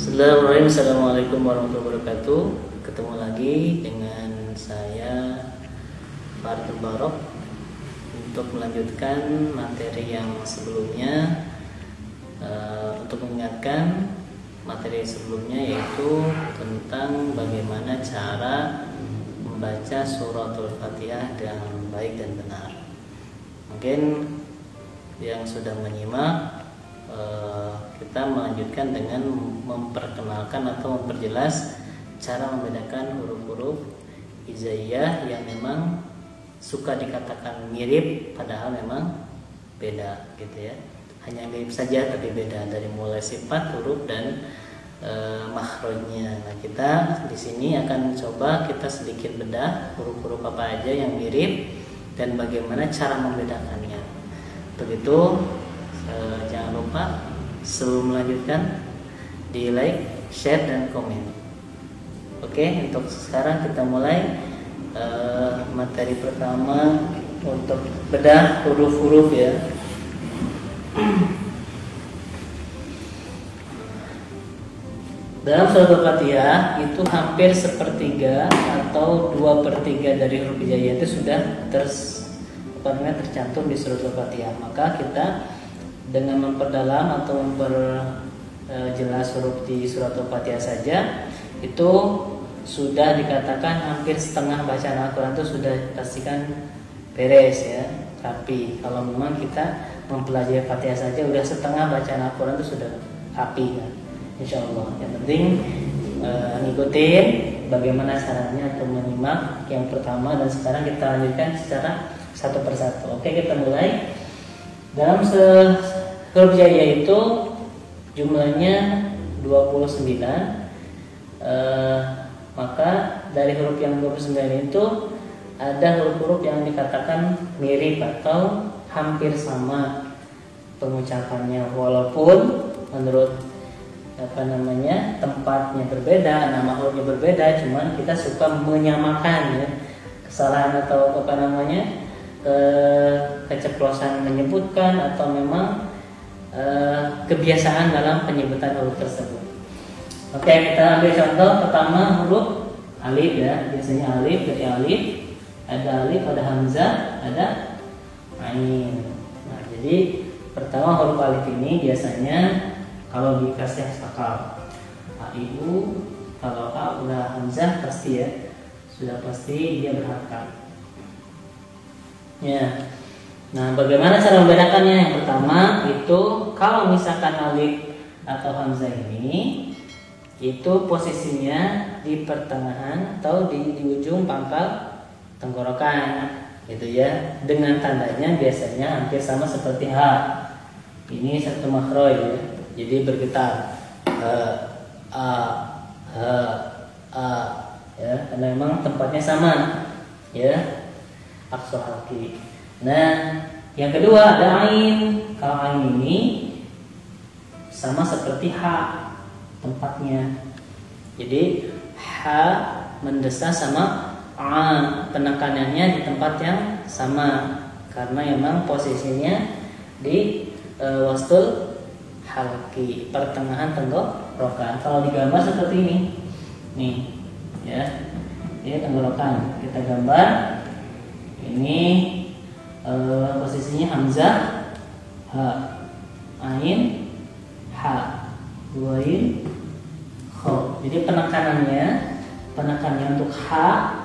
Assalamualaikum warahmatullahi wabarakatuh. Ketemu lagi dengan saya Farid Barok untuk melanjutkan materi yang sebelumnya. Untuk mengingatkan materi sebelumnya yaitu tentang bagaimana cara membaca suratul Fatihah dengan baik dan benar. Mungkin yang sudah menyimak, kita melanjutkan dengan memperkenalkan atau memperjelas cara membedakan huruf-huruf hijaiyah yang memang suka dikatakan mirip padahal memang beda gitu ya. Hanya mirip saja tapi beda dari mulai sifat, huruf dan makhrajnya. Nah, kita di sini akan coba kita sedikit bedah huruf-huruf apa aja yang mirip dan bagaimana cara membedakannya. Begitu, jangan lupa sebelum melanjutkan di like, share dan komen. Oke, untuk sekarang kita mulai materi pertama untuk bedah huruf-huruf ya. Dalam surat Al-Fatihah itu hampir sepertiga atau 2/3 dari huruf hijaiyah itu sudah tercantum di surat Al-Fatihah. Maka kita dengan memperdalam atau memperjelas huruf di surat Al-Fatihah saja itu sudah dikatakan hampir setengah bacaan Al-Quran itu sudah pastikan beres ya, rapi. Kalau memang kita mempelajari Fatihah saja udah setengah bacaan Al-Quran itu sudah rapi kan, insya Allah. Yang penting ngikutin bagaimana caranya atau menyimak yang pertama, dan sekarang kita lanjutkan secara satu persatu. Oke, kita mulai. Dalam huruf hijaiyah itu jumlahnya 29. Maka dari huruf yang 29 itu ada huruf-huruf yang dikatakan mirip atau hampir sama pengucapannya, walaupun menurut tempatnya berbeda, nama hurufnya berbeda, cuman kita suka menyamakan ya. Kesalahan atau keceplosan menyebutkan atau memang kebiasaan dalam penyebutan huruf tersebut. Oke, kita ambil contoh pertama huruf alif ya. Biasanya alif, dari alif ada alif, ada hamzah, ada ain. Nah, jadi pertama huruf alif ini biasanya kalau dikasih sakal aiu, kalau a udah hamzah pasti ya, sudah pasti dia berharokat. Ya. Nah, bagaimana cara membedakannya? Yang pertama itu kalau misalkan alif atau hamzah ini itu posisinya di pertengahan atau di ujung pangkal tenggorokan gitu ya. Dengan tandanya biasanya hampir sama seperti H. Ini satu makhraj ya. Jadi bergetar ya, karena memang tempatnya sama ya. Aqsa halqi. Nah, yang kedua ada ain. Kalau ain ini sama seperti H tempatnya. Jadi H mendesah sama A, penekanannya di tempat yang sama karena memang posisinya di wastul halqi, pertengahan tenggorokan. Kalau digambar seperti ini. Nih, ya. Ini tenggorokan. Kita gambar. Ini posisinya hamzah, h, ain, h, wain, kho. Jadi penekanannya untuk h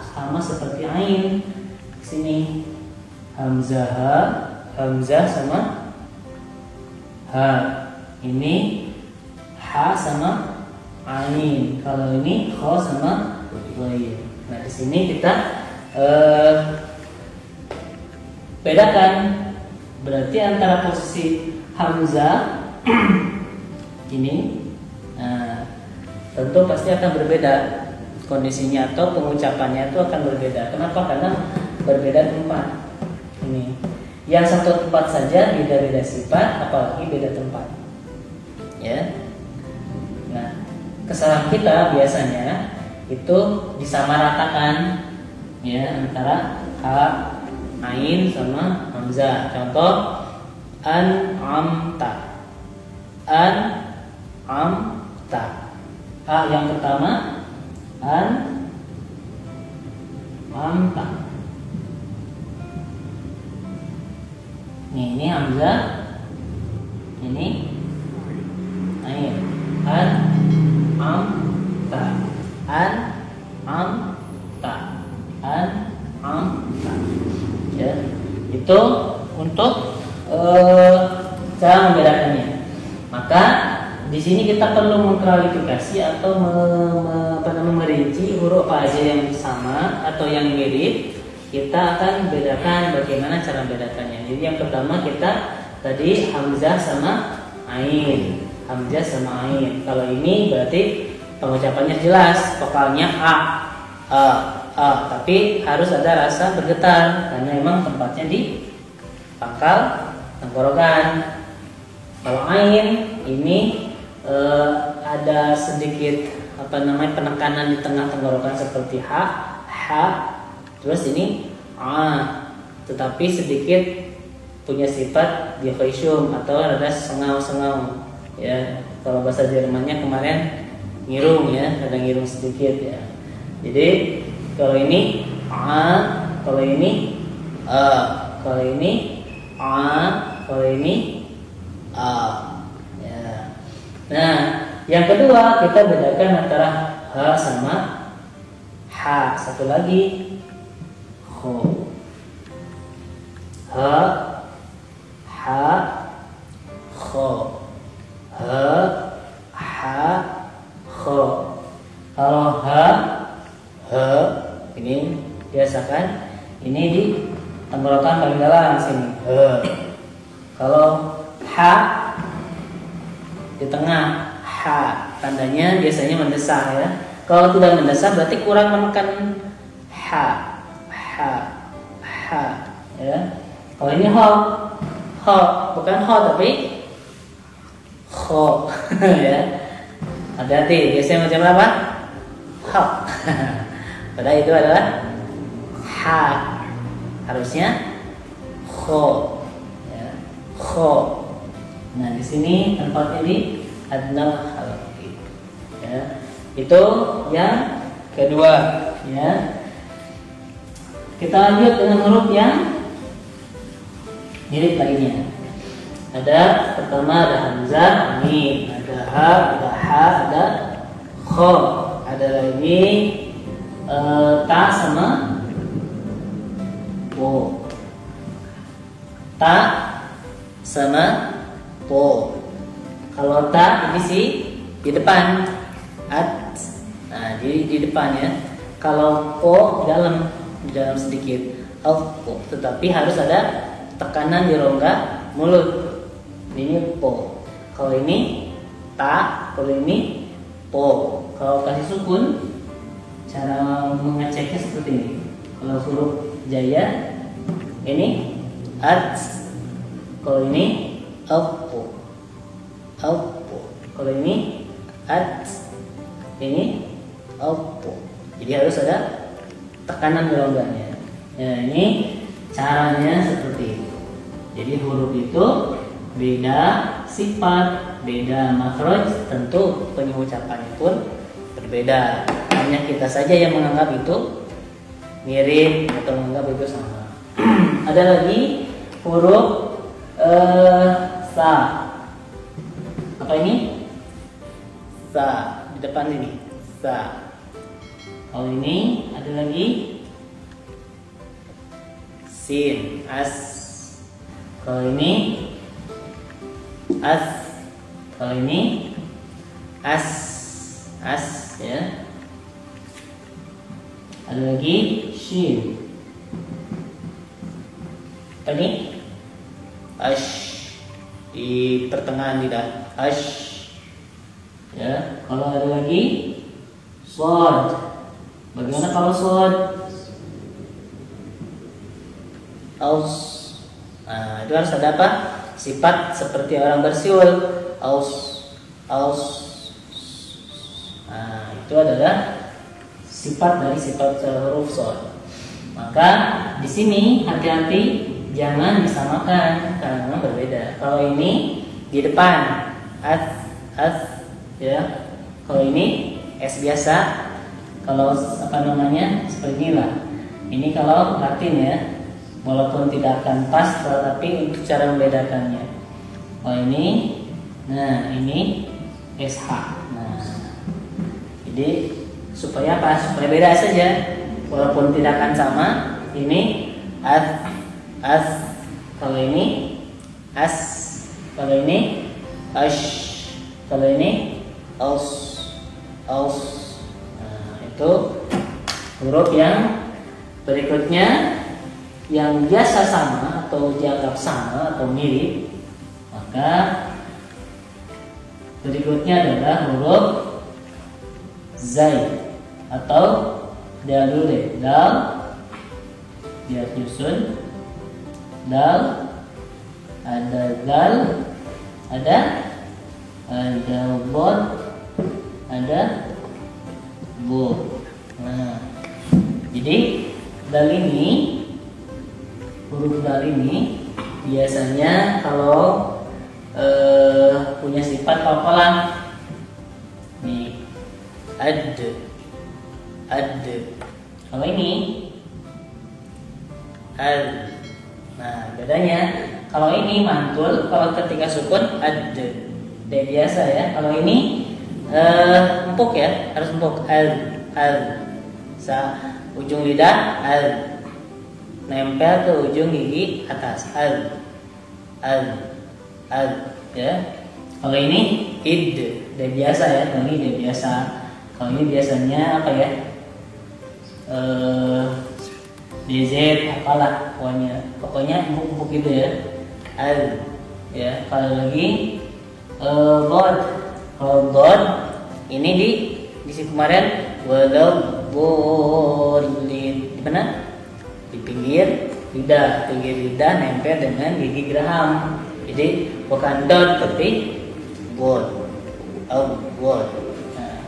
sama seperti ain. Sini hamzah sama h. Ini h sama ain. Kalau ini kho sama wain. Nah, di sini kita bedakan, berarti antara posisi hamzah ini, nah, tentu pasti akan berbeda kondisinya atau pengucapannya itu akan berbeda. Kenapa? Karena berbeda tempat. Ini yang satu tempat saja beda-beda sifat, apalagi beda tempat. Ya. Nah, kesalahan kita biasanya itu disamaratakan ya antara h, ain sama hamzah. Contoh an'amta. yang pertama amta. Nih, ini hamzah, ini ain. Amta. Amta. Amta. Ya, itu untuk cara membedakannya. Maka di sini kita perlu mengklarifikasi atau merinci huruf apa aja yang sama atau yang mirip. Kita akan bedakan bagaimana cara membedakannya. Jadi yang pertama kita tadi hamzah sama ain. Hamzah sama ain. Kalau ini berarti pengucapannya jelas, vokalnya a, tapi harus ada rasa bergetar karena memang tempatnya di pangkal tenggorokan. Kalau ain ini ada sedikit penekanan di tengah tenggorokan seperti ha, terus ini tetapi sedikit punya sifat dikhasyum atau ada sengau-sengau ya. Kalau bahasa Jermannya kemarin ngirung ya, ada ngirung sedikit ya. Jadi kalau ini kalau ini kalau ini kalau ini ya. Nah, yang kedua kita bedakan antara ha sama ha. Satu lagi kho. Ha, kho. Ha, kho. Kalau ha ini biasakan ini di tenggorokan paling dalam sini. Kalau ha di tengah, tandanya biasanya mendesak ya. Kalau tidak mendesak berarti kurang menekan ha ya. Kalau ini ho bukan ho tapi kho ya. Hati-hati, biasanya macam apa? Ho. Padahal itu adalah ha. Harusnya kho ya. Kho. Nah, di sini tempatnya di adnal halqi. Ya. Itu yang kedua ya. Kita lanjut dengan huruf yang mirip lainnya. Ada pertama ada hamzah, mim, ada ha, ada kho, ada lagi ta sama po. Ta sama po. Kalau ta ini sih di depan, nah di depan ya. Kalau po di dalam sedikit, po. Tetapi harus ada tekanan di rongga mulut. Ini po. Kalau ini ta, kalau ini po. Kalau kasih sukun, cara mengeceknya seperti ini. Kalau huruf jaya, ini kalau ini po. Kalau ini ini po. Jadi harus ada tekanan di rongganya. Ya, ini caranya seperti itu. Jadi huruf itu beda sifat, beda makhraj, tentu pengucapannya pun berbeda. Hanya kita saja yang menganggap itu mirip atau menganggap itu sama. Ada lagi huruf sa. Apa ini? Sa di depan ini. Sa. Kalau ini ada lagi sin, as. Kalau ini as. Kalau ini as ya. Ada lagi shin. Apa ini? Ash. Di pertengahan lidah. Ash. Ya. Kalau ada lagi sod. Bagaimana kalau sod? Aus. Nah, itu harus ada apa? Sifat seperti orang bersiul. Aus. Nah, itu adalah sifat dari sifat huruf sod. Maka di sini hati-hati jangan disamakan karena memang berbeda. Kalau ini di depan as ya. Kalau ini S biasa. Kalau apa namanya seperti inilah. Ini kalau Latin ya, walaupun tidak akan pas, tetapi untuk cara membedakannya. Oh ini, nah ini SH. Nah, jadi supaya apa? Supaya beda saja, walaupun tidak akan sama. Ini as, kalau ini as, kalau ini ash, kalau ini aus. Nah, itu huruf yang berikutnya yang biasa sama atau dianggap sama atau mirip. Maka berikutnya adalah huruf zai atau dal dulu deh. Dal, biar nyusun. Dal, ada dal, ada bod, ada bu. Nah, jadi dal ini, huruf dal ini biasanya kalau punya sifat kokolan. Nih, ad. Kalau ini al. Nah, bedanya kalau ini mantul, kalau ketika sukun ad. D biasa ya. Kalau ini empuk ya, harus empuk. Al. Ujung lidah al, nempel ke ujung gigi atas. Al ya. Kalau ini id, D biasa ya. Kalau ini D biasa. Kalau ini biasanya apa ya? DZ apalah pokoknya empuk gitu ya. Al ya. Kalau lagi bod. Kalau bod ini di sini kemarin walau bolin di mana? Di pinggir lidah nempel dengan gigi geraham. Jadi bukan dot tapi bod. Bod. Nah,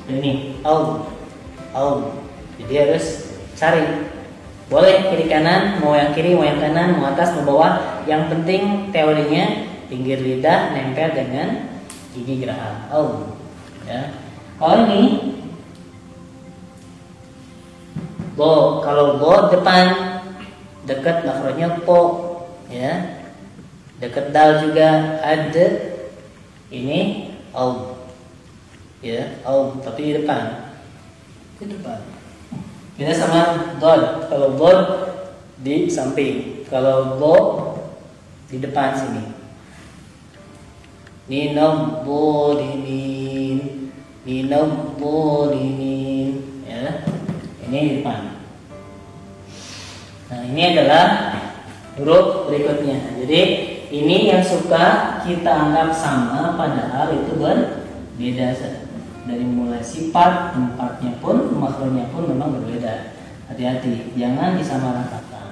ini au. Jadi harus cari. Boleh kiri kanan, mau yang kiri, mau yang kanan, mau atas, mau bawah. Yang penting teorinya pinggir lidah nempel dengan gigi geraham. Au. Ya. Kalau ini bo, kalau bo depan dekat makhrajnya po ya. Dekat dal juga ada. Ini au. Ya, au tapi di depan. Beda sama dod. Kalau dod di samping, kalau bo di depan sini. Ninabodinin ya. Ini di depan. Nah, ini adalah huruf berikutnya. Jadi ini yang suka kita anggap sama, padahal itu berbeda. Dari mulai sifat, tempatnya pun, makhrajnya pun memang berbeda. Hati-hati, jangan disamaratakan.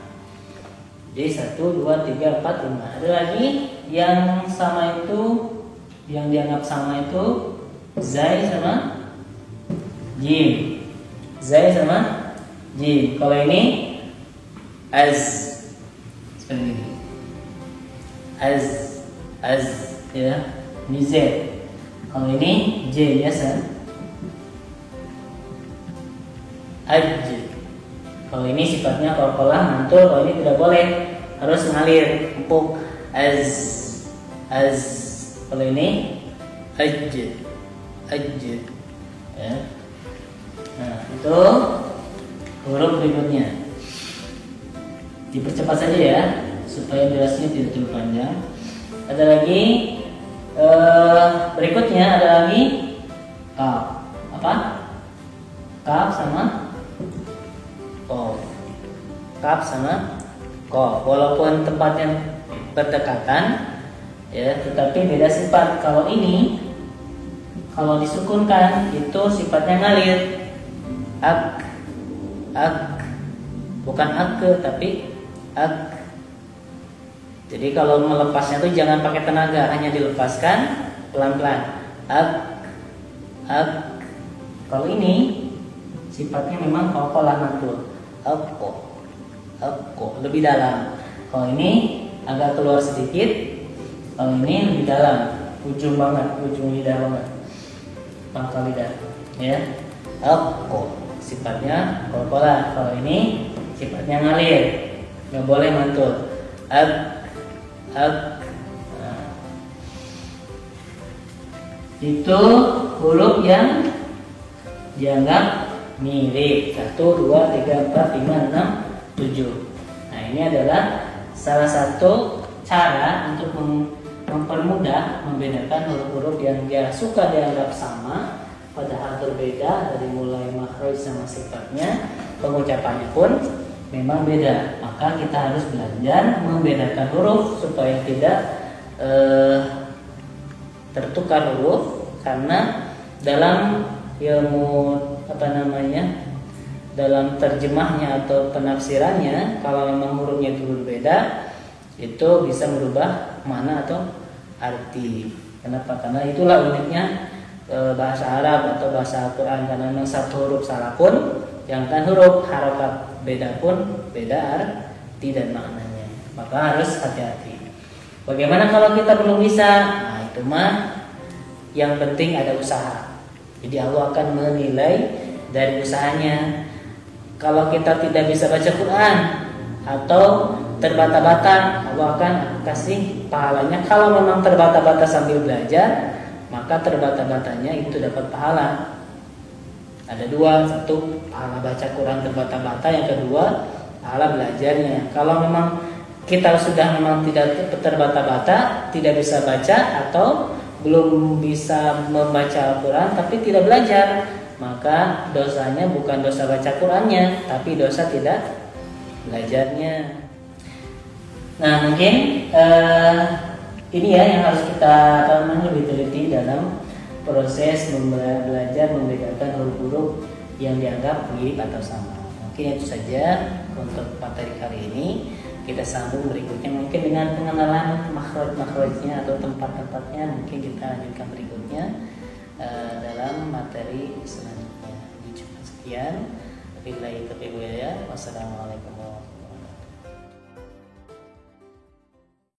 Jadi 1, 2, 3, 4, 5. Ada lagi yang sama itu, yang dianggap sama itu zai sama jim. Zai sama jim. Kalau ini az, seperti ini. Az ya. Ini z. Kalau ini J biasa. Aj. Kalau ini sifatnya qalqalah mantul, kalau ini tidak boleh, harus mengalir, empuk. Az. Kalau ini aj. Ya. Nah, itu huruf berikutnya. Dipercepat saja ya, supaya durasinya tidak terlalu panjang. Ada lagi berikutnya ada lagi kaf. Apa? Kaf sama kof. Kaf sama kof. Walaupun tempatnya berdekatan ya, tetapi beda sifat. Kalau ini kalau disukunkan itu sifatnya ngalir. Ak. Bukan ak tapi ak. Jadi kalau melepasnya tuh jangan pakai tenaga, hanya dilepaskan pelan-pelan. Ak. Kalau ini sifatnya memang qalqalah mantul. Akko lebih dalam. Kalau ini agak keluar sedikit. Kalau ini lebih dalam, ujung banget, ujung lidah banget. pangkal lidah, ya. Ko sifatnya kol-kolah. Kalau ini sifatnya ngalir, nggak boleh mantul. Nah, itu huruf yang dianggap mirip. 1, 2, 3, 4, 5, 6, 7. Nah, ini adalah salah satu cara untuk mempermudah membedakan huruf-huruf yang dia suka dianggap sama padahal berbeda, dari mulai makhraj sama sifatnya, pengucapannya pun memang beda. Maka kita harus belajar membedakan huruf supaya tidak tertukar huruf, karena dalam ilmu dalam terjemahnya atau penafsirannya, kalau memang hurufnya itu berbeda, itu bisa merubah makna atau arti. Kenapa? Karena itulah uniknya bahasa Arab atau bahasa Al-Quran, karena memang satu huruf salah pun, jangan huruf harokat beda pun beda arti dan maknanya. Maka harus hati-hati. Bagaimana kalau kita belum bisa? Nah, itu mah yang penting ada usaha. Jadi Allah akan menilai dari usahanya. Kalau kita tidak bisa baca Quran atau terbata-bata, Allah akan kasih pahalanya. Kalau memang terbata-bata sambil belajar, maka terbata-batanya itu dapat pahala. Ada dua, satu pahala baca Quran terbata-bata, yang kedua pahala belajarnya. Kalau memang kita sudah memang tidak terbata-bata, tidak bisa baca atau belum bisa membaca Al-Quran tapi tidak belajar, maka dosanya bukan dosa baca Qurannya, tapi dosa tidak belajarnya. Nah, mungkin ini ya yang harus kita lebih teliti dalam proses belajar membedakan huruf-huruf yang dianggap mirip atau sama. Mungkin itu saja untuk materi kali ini. Kita sambung berikutnya mungkin dengan pengenalan makhraj-makhrajnya atau tempat-tempatnya. Mungkin kita lanjutkan berikutnya dalam materi selanjutnya. Cukup sekian. Wabillahi taufiq wal hidayah. Wassalamualaikum warahmatullahi wabarakatuh.